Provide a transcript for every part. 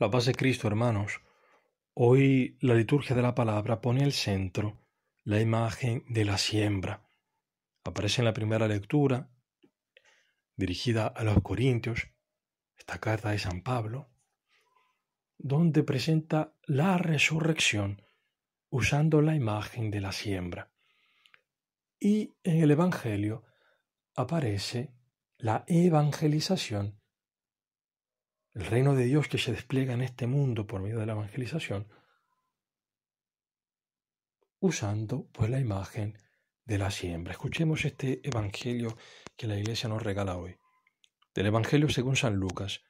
La paz de Cristo, hermanos. Hoy la liturgia de la palabra pone al centro la imagen de la siembra. Aparece en la primera lectura, dirigida a los Corintios, esta carta de San Pablo, donde presenta la resurrección usando la imagen de la siembra. Y en el Evangelio aparece la evangelización, el reino de Dios que se despliega en este mundo por medio de la evangelización, usando pues la imagen de la siembra. Escuchemos este evangelio que la Iglesia nos regala hoy. Del Evangelio según San Lucas.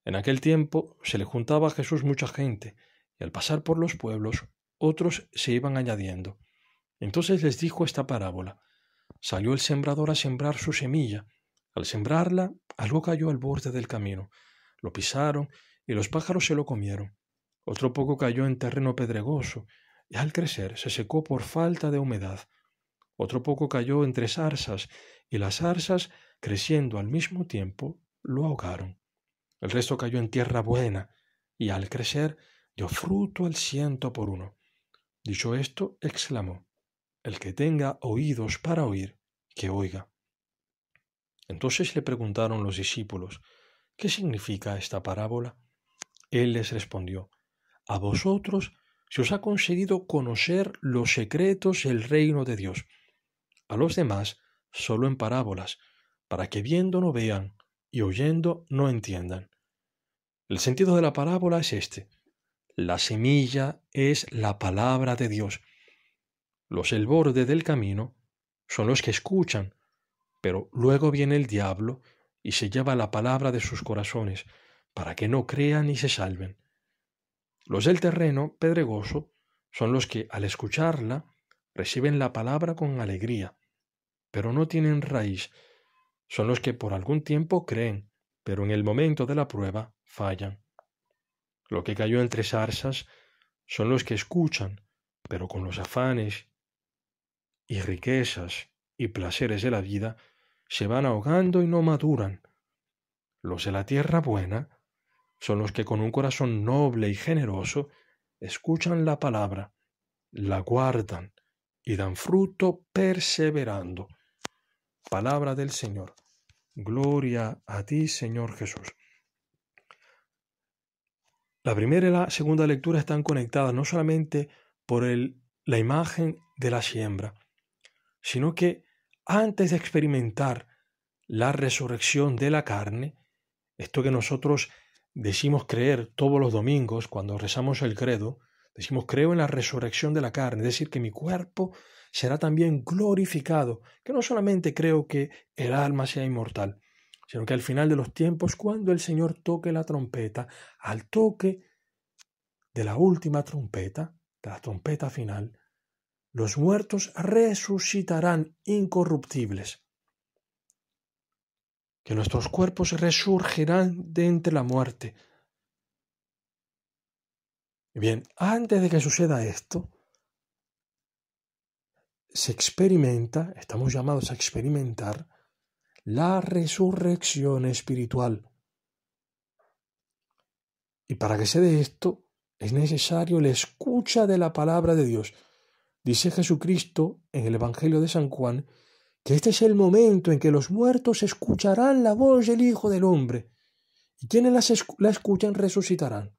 En aquel tiempo se le juntaba a Jesús mucha gente, y al pasar por los pueblos, otros se iban añadiendo. Entonces les dijo esta parábola. Salió el sembrador a sembrar su semilla. Al sembrarla, algo cayó al borde del camino. Lo pisaron y los pájaros se lo comieron. Otro poco cayó en terreno pedregoso, y al crecer se secó por falta de humedad. Otro poco cayó entre zarzas, y las zarzas, creciendo al mismo tiempo, lo ahogaron. El resto cayó en tierra buena, y al crecer dio fruto al 100 por 1. Dicho esto, exclamó: El que tenga oídos para oír, que oiga. Entonces le preguntaron los discípulos: ¿Qué significa esta parábola? Él les respondió: A vosotros se os ha conseguido conocer los secretos del reino de Dios. A los demás solo en parábolas, para que viendo no vean y oyendo no entiendan. El sentido de la parábola es este: la semilla es la palabra de Dios. Los del borde del camino son los que escuchan, pero luego viene el diablo y se lleva la palabra de sus corazones, para que no crean y se salven. Los del terreno pedregoso son los que, al escucharla, reciben la palabra con alegría, pero no tienen raíz. Son los que por algún tiempo creen, pero en el momento de la prueba fallan. Lo que cayó entre zarzas son los que escuchan, pero con los afanes y riquezas y placeres de la vida se van ahogando y no maduran. Los de la tierra buena son los que con un corazón noble y generoso escuchan la palabra, la guardan y dan fruto perseverando. Palabra del Señor. Gloria a ti, Señor Jesús. La primera y la segunda lectura están conectadas no solamente por la imagen de la siembra, sino que antes de experimentar la resurrección de la carne, esto que nosotros decimos creer todos los domingos cuando rezamos el credo, decimos creo en la resurrección de la carne, es decir, que mi cuerpo será también glorificado, que no solamente creo que el alma sea inmortal, sino que al final de los tiempos, cuando el Señor toque la trompeta, al toque de la última trompeta, de la trompeta final, los muertos resucitarán incorruptibles, que nuestros cuerpos resurgirán de entre la muerte. Bien, antes de que suceda esto, se experimenta, estamos llamados a experimentar la resurrección espiritual. Y para que se dé esto, es necesario la escucha de la palabra de Dios. Dice Jesucristo en el Evangelio de San Juan que este es el momento en que los muertos escucharán la voz del Hijo del Hombre, y quienes la escuchan resucitarán.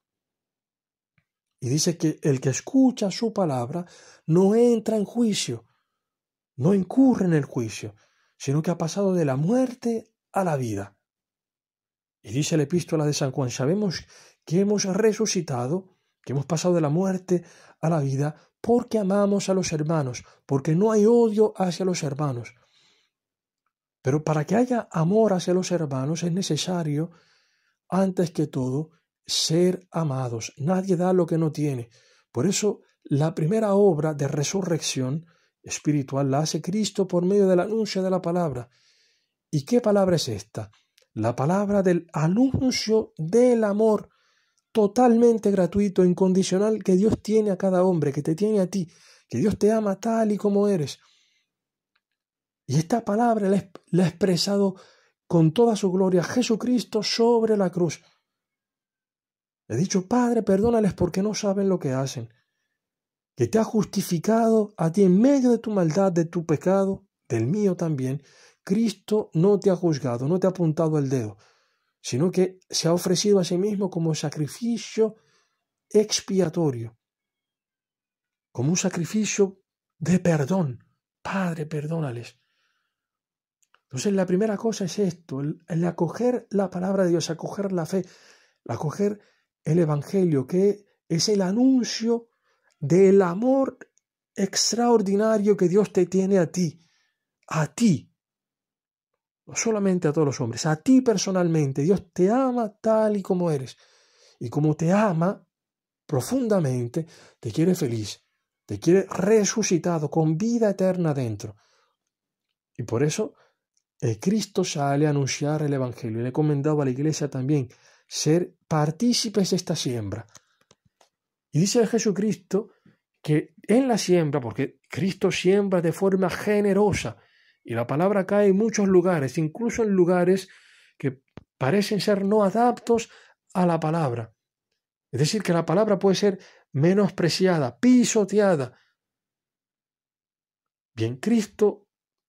Y dice que el que escucha su palabra no entra en juicio, no incurre en el juicio, sino que ha pasado de la muerte a la vida. Y dice la epístola de San Juan, sabemos que hemos resucitado, que hemos pasado de la muerte a la vida, porque amamos a los hermanos, porque no hay odio hacia los hermanos. Pero para que haya amor hacia los hermanos es necesario, antes que todo, ser amados. Nadie da lo que no tiene. Por eso, la primera obra de resurrección espiritual la hace Cristo por medio del anuncio de la palabra. ¿Y qué palabra es esta? La palabra del anuncio del amor totalmente gratuito, incondicional, que Dios tiene a cada hombre, que te tiene a ti, que Dios te ama tal y como eres. Y esta palabra la ha expresado con toda su gloria Jesucristo sobre la cruz. He dicho, Padre, perdónales porque no saben lo que hacen. Que te ha justificado a ti en medio de tu maldad, de tu pecado, del mío también. Cristo no te ha juzgado, no te ha apuntado el dedo, sino que se ha ofrecido a sí mismo como sacrificio expiatorio, como un sacrificio de perdón. Padre, perdónales. Entonces la primera cosa es esto, el acoger la palabra de Dios, acoger la fe, acoger el Evangelio, que es el anuncio del amor extraordinario que Dios te tiene a ti, no solamente a todos los hombres, a ti personalmente. Dios te ama tal y como eres, y como te ama profundamente, te quiere feliz, te quiere resucitado, con vida eterna dentro. Y por eso Cristo sale a anunciar el Evangelio. Le he encomendado a la iglesia también ser partícipes de esta siembra. Y dice Jesucristo que en la siembra, porque Cristo siembra de forma generosa, y la palabra cae en muchos lugares, incluso en lugares que parecen ser no adaptos a la palabra. Es decir, que la palabra puede ser menospreciada, pisoteada. Bien, Cristo,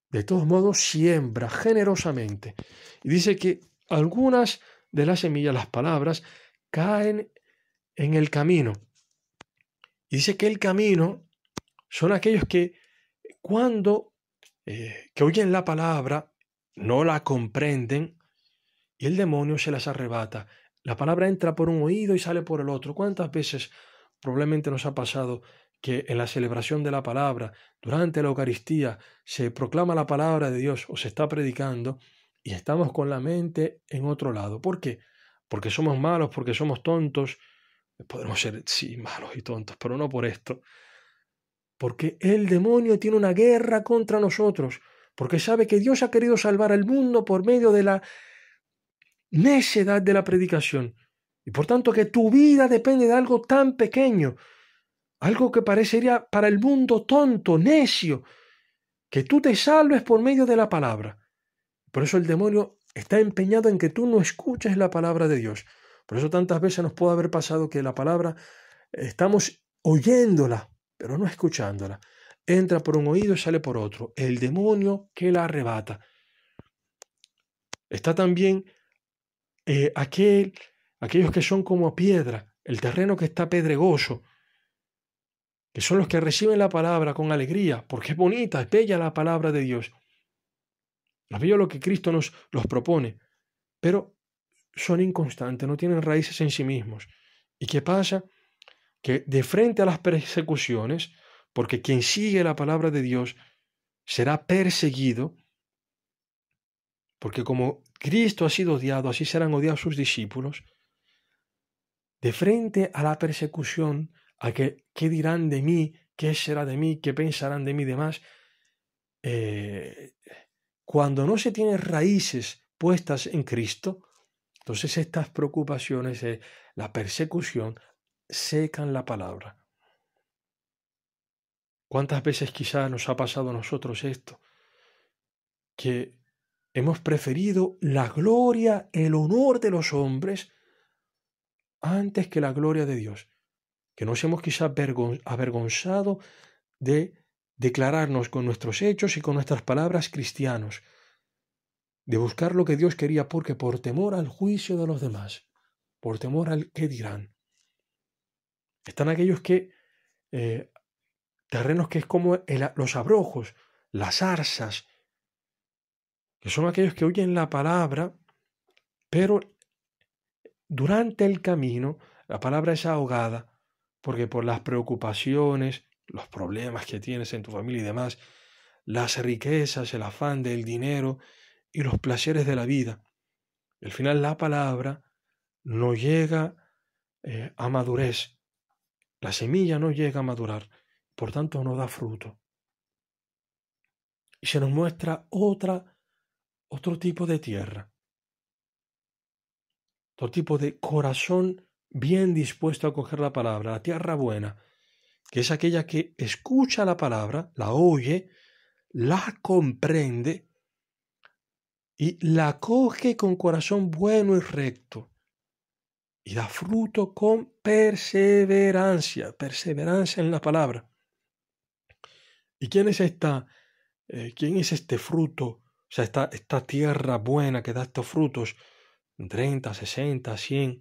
de todos modos, siembra generosamente. Y dice que algunas de las semillas, las palabras, caen en el camino. Y dice que el camino son aquellos que cuando que oyen la palabra, no la comprenden y el demonio se las arrebata. La palabra entra por un oído y sale por el otro. ¿Cuántas veces probablemente nos ha pasado que en la celebración de la palabra, durante la Eucaristía, se proclama la palabra de Dios o se está predicando y estamos con la mente en otro lado? ¿Por qué? Porque somos malos, porque somos tontos. Podemos ser, sí, malos y tontos, pero no por esto. Porque el demonio tiene una guerra contra nosotros, porque sabe que Dios ha querido salvar al mundo por medio de la necedad de la predicación. Y por tanto que tu vida depende de algo tan pequeño, algo que parecería para el mundo tonto, necio, que tú te salves por medio de la palabra. Por eso el demonio está empeñado en que tú no escuches la palabra de Dios. Por eso tantas veces nos puede haber pasado que la palabra estamos oyéndola, pero no escuchándola. Entra por un oído y sale por otro. El demonio que la arrebata. Está también aquellos que son como piedra, el terreno que está pedregoso, que son los que reciben la palabra con alegría, porque es bonita, es bella la palabra de Dios. Es bello lo que Cristo nos los propone, pero son inconstantes, no tienen raíces en sí mismos. ¿Y qué pasa? Que de frente a las persecuciones, porque quien sigue la palabra de Dios será perseguido, porque como Cristo ha sido odiado, así serán odiados sus discípulos. De frente a la persecución, a que qué dirán de mí, qué será de mí, qué pensarán de mí y demás, cuando no se tienen raíces puestas en Cristo, entonces estas preocupaciones de la persecución secan la palabra. ¿Cuántas veces quizá nos ha pasado a nosotros esto? Que hemos preferido la gloria, el honor de los hombres antes que la gloria de Dios. Que nos hemos quizá avergonzado de declararnos con nuestros hechos y con nuestras palabras cristianos, de buscar lo que Dios quería, porque por temor al juicio de los demás, por temor al qué dirán. Están aquellos que terrenos que es como los abrojos, las zarzas, que son aquellos que oyen la palabra, pero durante el camino la palabra es ahogada, porque por las preocupaciones, los problemas que tienes en tu familia y demás, las riquezas, el afán del dinero y los placeres de la vida, al final la palabra no llega a madurez, la semilla no llega a madurar, por tanto no da fruto. Y se nos muestra otro tipo de tierra, otro tipo de corazón bien dispuesto a coger la palabra, la tierra buena, que es aquella que escucha la palabra, la oye, la comprende y la coge con corazón bueno y recto. y da fruto con perseverancia, perseverancia en la palabra. ¿Y quién es quién es este fruto? O sea, esta tierra buena que da estos frutos, 30, 60, 100.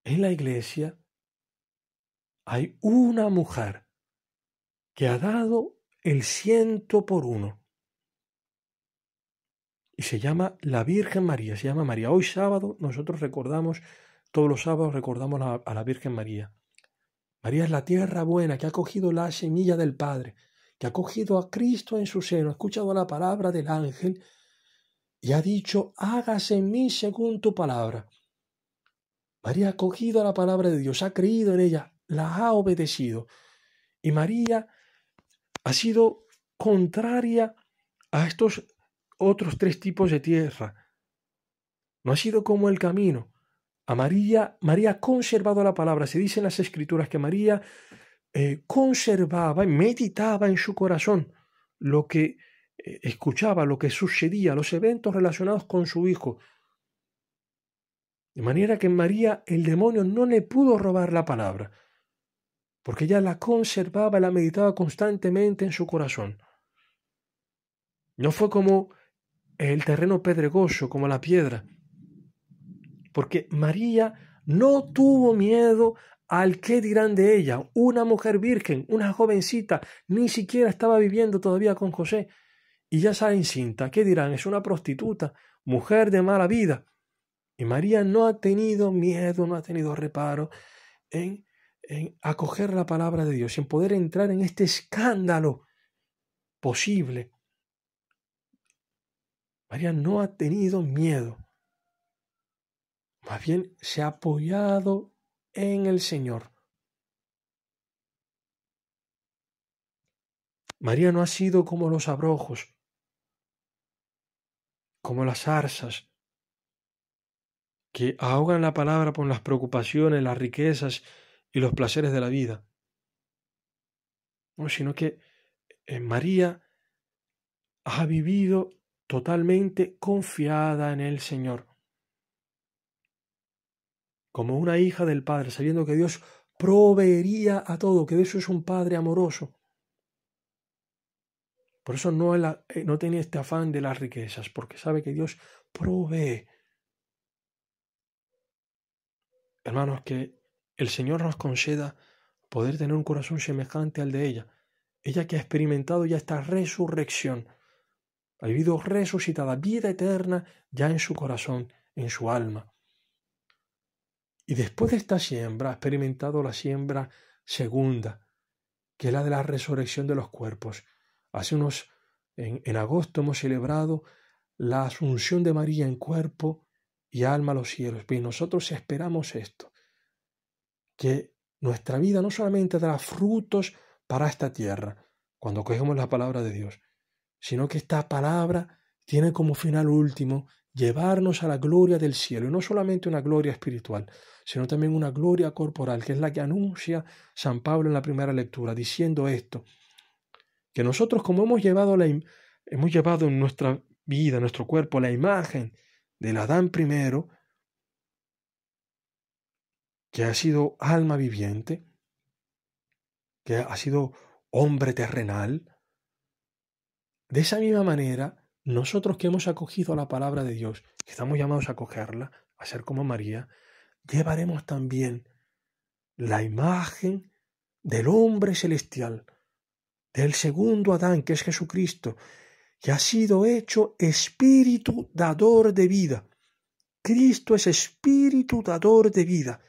En la iglesia hay una mujer que ha dado el 100 por 1. Y se llama la Virgen María, se llama María. Hoy sábado nosotros recordamos, todos los sábados recordamos a la Virgen María. María es la tierra buena que ha cogido la semilla del Padre, que ha cogido a Cristo en su seno, ha escuchado la palabra del ángel y ha dicho, hágase en mí según tu palabra. María ha cogido la palabra de Dios, ha creído en ella, la ha obedecido. Y María ha sido contraria a estos otros 3 tipos de tierra. No ha sido como el camino. A María ha conservado la palabra. Se dice en las Escrituras que María conservaba y meditaba en su corazón lo que escuchaba, lo que sucedía, los eventos relacionados con su hijo. De manera que en María el demonio no le pudo robar la palabra, porque ella la conservaba, la meditaba constantemente en su corazón. No fue como el terreno pedregoso, como la piedra, porque María no tuvo miedo al qué dirán de ella. Una mujer virgen, una jovencita, ni siquiera estaba viviendo todavía con José, y ya está encinta. ¿Qué dirán? Es una prostituta, mujer de mala vida. Y María no ha tenido miedo, no ha tenido reparo en acoger la palabra de Dios, en poder entrar en este escándalo posible. María no ha tenido miedo. Más bien se ha apoyado en el Señor. María no ha sido como los abrojos, como las zarzas, que ahogan la palabra por las preocupaciones, las riquezas y los placeres de la vida. No, sino que María ha vivido totalmente confiada en el Señor, como una hija del Padre, sabiendo que Dios proveería a todo, que Dios es un Padre amoroso. Por eso no tenía este afán de las riquezas, porque sabe que Dios provee. Hermanos, que el Señor nos conceda poder tener un corazón semejante al de ella. Ella que ha experimentado ya esta resurrección, ha vivido resucitada, vida eterna ya en su corazón, en su alma. Y después de esta siembra ha experimentado la siembra segunda, que es la de la resurrección de los cuerpos. En agosto hemos celebrado la asunción de María en cuerpo y alma a los cielos. Bien, nosotros esperamos esto, que nuestra vida no solamente dará frutos para esta tierra, cuando cogemos la palabra de Dios, sino que esta palabra tiene como final último llevarnos a la gloria del cielo, y no solamente una gloria espiritual, sino también una gloria corporal, que es la que anuncia San Pablo en la primera lectura, diciendo esto, que nosotros como hemos llevado en nuestra vida, en nuestro cuerpo, la imagen del Adán primero, que ha sido alma viviente, que ha sido hombre terrenal, de esa misma manera, nosotros que hemos acogido la palabra de Dios, que estamos llamados a acogerla, a ser como María, llevaremos también la imagen del hombre celestial, del segundo Adán, que es Jesucristo, que ha sido hecho espíritu dador de vida. Cristo es espíritu dador de vida,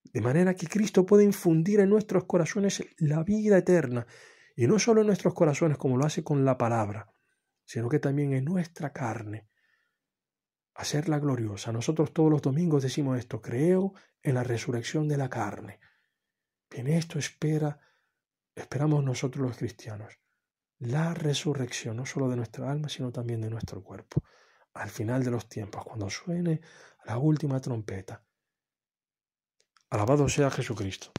de manera que Cristo puede infundir en nuestros corazones la vida eterna, y no solo en nuestros corazones como lo hace con la palabra, sino que también en nuestra carne, hacerla gloriosa. Nosotros todos los domingos decimos esto, creo en la resurrección de la carne. En esto esperamos nosotros los cristianos, la resurrección no solo de nuestra alma, sino también de nuestro cuerpo. Al final de los tiempos, cuando suene la última trompeta. Alabado sea Jesucristo.